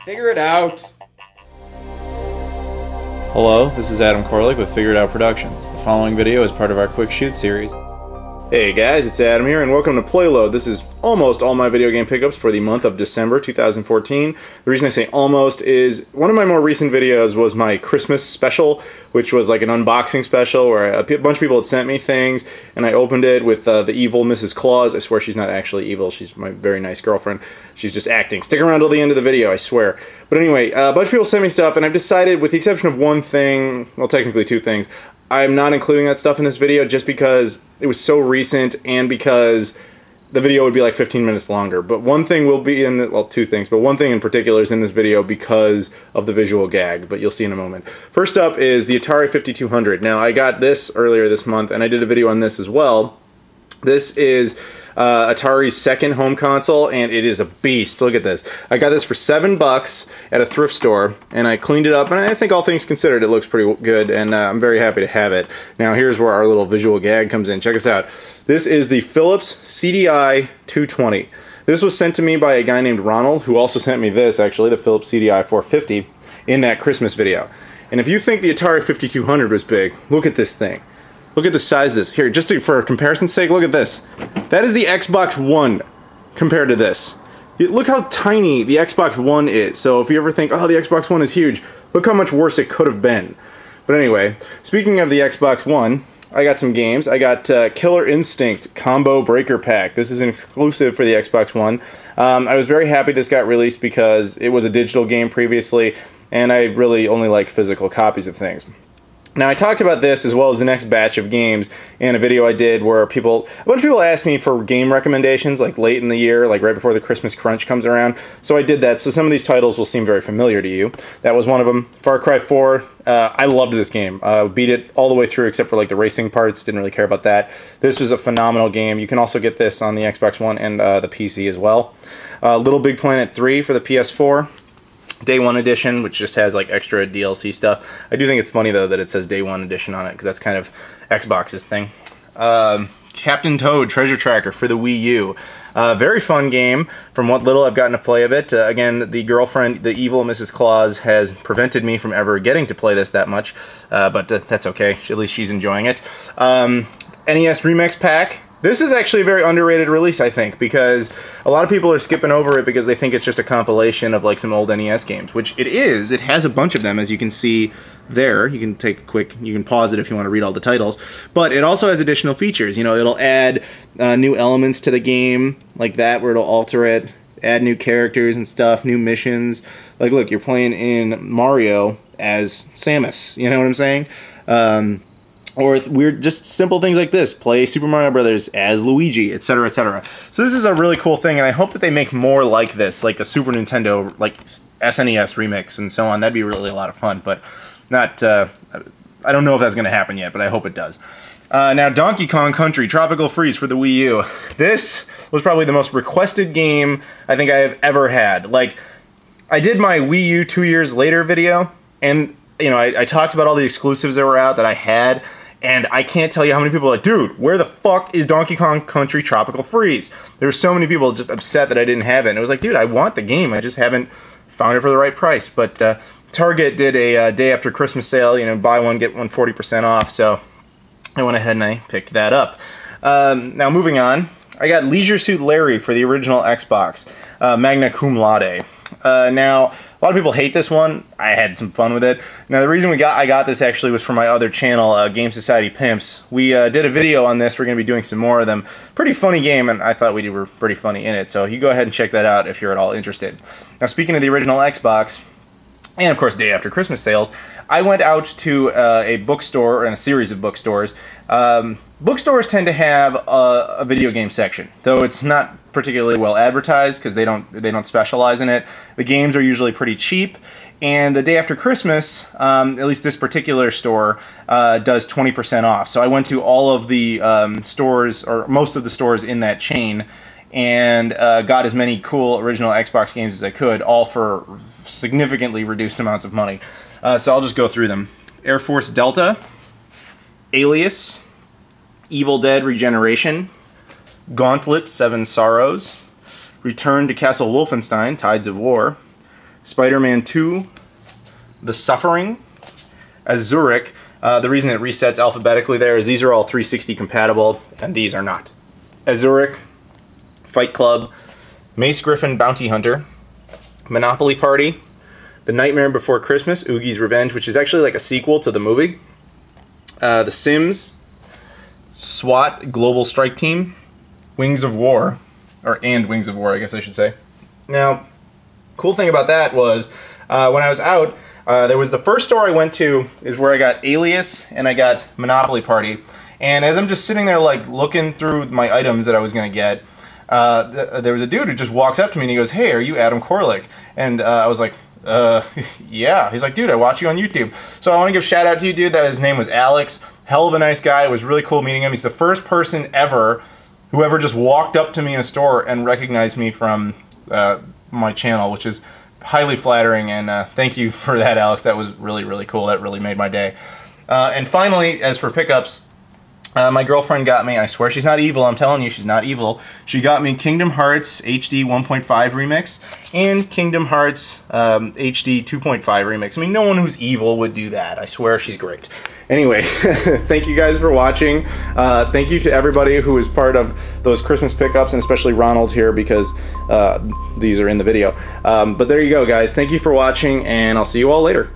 Figure it out. Hello, this is Adam Koralik with Figure It Out Productions. The following video is part of our Quick Shoot series. Hey guys, it's Adam here, and welcome to PlayLoad. This is almost all my video game pickups for the month of December 2014. The reason I say almost is one of my more recent videos was my Christmas special, which was like an unboxing special where a bunch of people had sent me things, and I opened it with the evil Mrs. Claus. I swear she's not actually evil. She's my very nice girlfriend. She's just acting. Stick around till the end of the video, I swear. But anyway, a bunch of people sent me stuff, and I've decided, with the exception of one thing, well, technically two things, I'm not including that stuff in this video just because it was so recent and because the video would be like 15 minutes longer. But one thing will be in the, well, two things, but one thing in particular is in this video because of the visual gag, but you'll see in a moment. First up is the Atari 5200. Now, I got this earlier this month, and I did a video on this as well. This is Atari's second home console, and it is a beast. Look at this. I got this for $7 at a thrift store, and I cleaned it up, and I think all things considered, it looks pretty good, and I'm very happy to have it. Now, here's where our little visual gag comes in. Check this out. This is the Philips CDI 220. This was sent to me by a guy named Ronald, who also sent me this, actually, the Philips CDI 450, in that Christmas video. And if you think the Atari 5200 was big, look at this thing. Look at the size of this. Here, just for comparison's sake, look at this. That is the Xbox One compared to this. Look how tiny the Xbox One is. So if you ever think, oh, the Xbox One is huge, look how much worse it could have been. But anyway, speaking of the Xbox One, I got some games. I got Killer Instinct Combo Breaker Pack. This is an exclusive for the Xbox One. I was very happy this got released because it was a digital game previously, and I really only like physical copies of things. Now, I talked about this as well as the next batch of games in a video I did where a bunch of people asked me for game recommendations like late in the year, like right before the Christmas crunch comes around. So I did that. So some of these titles will seem very familiar to you. That was one of them. Far Cry 4. I loved this game. Beat it all the way through except for like the racing parts. Didn't really care about that. This was a phenomenal game. You can also get this on the Xbox One and the PC as well. Little Big Planet 3 for the PS4. Day 1 edition, which just has like extra DLC stuff. I do think it's funny though that it says Day 1 edition on it because that's kind of Xbox's thing. Captain Toad Treasure Tracker for the Wii U. Very fun game from what little I've gotten to play of it. Again, the girlfriend, the evil Mrs. Claus, has prevented me from ever getting to play this that much, but that's okay. At least she's enjoying it. NES Remix Pack. This is actually a very underrated release, I think, because a lot of people are skipping over it because they think it's just a compilation of like some old NES games, which it is. It has a bunch of them, as you can see there. You can take a quick, you can pause it if you want to read all the titles, but it also has additional features. You know, it'll add new elements to the game, like that, where it'll alter it, add new characters and stuff, new missions. Like, look, you're playing in Mario as Samus, you know what I'm saying? Or weird, just simple things like this. Play Super Mario Brothers as Luigi, etc., etc. So this is a really cool thing, and I hope that they make more like this, like the Super Nintendo, like SNES remix and so on. That'd be really a lot of fun, but not. I don't know if that's going to happen yet, but I hope it does. Now, Donkey Kong Country Tropical Freeze for the Wii U. This was probably the most requested game I think I have ever had. Like, I did my Wii U 2 years later video, and you know, I talked about all the exclusives that were out that I had. And I can't tell you how many people are like, dude, where the fuck is Donkey Kong Country Tropical Freeze? There were so many people just upset that I didn't have it. And it was like, dude, I want the game. I just haven't found it for the right price. But Target did a day after Christmas sale, you know, buy one, get one 40% off. So I went ahead and I picked that up. Now, moving on, I got Leisure Suit Larry for the original Xbox, Magna Cum Laude. Now, a lot of people hate this one. I had some fun with it. Now, the reason I got this actually was from my other channel, Game Society Pimps. We did a video on this. We're going to be doing some more of them. Pretty funny game, and I thought we were pretty funny in it. So you go ahead and check that out if you're at all interested. Now, speaking of the original Xbox, and of course day after Christmas sales, I went out to a bookstore, and a series of bookstores. Bookstores tend to have a video game section, though it's not particularly well advertised because they don't specialize in it. The games are usually pretty cheap, and the day after Christmas, at least this particular store does 20% off. So I went to all of the stores, or most of the stores in that chain, and got as many cool original Xbox games as I could, all for significantly reduced amounts of money. So I'll just go through them. Air Force Delta, Alias, Evil Dead Regeneration, Gauntlet 7 Sorrows, Return to Castle Wolfenstein, Tides of War, Spider-Man 2, The Suffering, Azuric. The reason it resets alphabetically there is these are all 360 compatible, and these are not. Azuric, Fight Club, Mace Griffin Bounty Hunter, Monopoly Party, The Nightmare Before Christmas, Oogie's Revenge, which is actually like a sequel to the movie, The Sims, SWAT Global Strike Team, Wings of War, and Wings of War, I guess I should say. Now, cool thing about that was, when I was out, there was the first store I went to is where I got Alias and I got Monopoly Party. And as I'm just sitting there like looking through my items that I was going to get, there was a dude who just walks up to me and he goes, "Hey, are you Adam Koralik?" And I was like, yeah. He's like, "Dude, I watch you on YouTube." So I want to give a shout out to you, dude. That his name was Alex. Hell of a nice guy. It was really cool meeting him. He's the first person ever who ever just walked up to me in a store and recognized me from my channel, which is highly flattering, and thank you for that, Alex. That was really, really cool. That really made my day. And finally, as for pickups, my girlfriend got me, I swear she's not evil, I'm telling you, she's not evil. She got me Kingdom Hearts HD 1.5 Remix and Kingdom Hearts HD 2.5 Remix. I mean, no one who's evil would do that. I swear she's great. Anyway, thank you guys for watching. Thank you to everybody who is part of those Christmas pickups, and especially Ronald here because these are in the video. But there you go, guys. Thank you for watching, and I'll see you all later.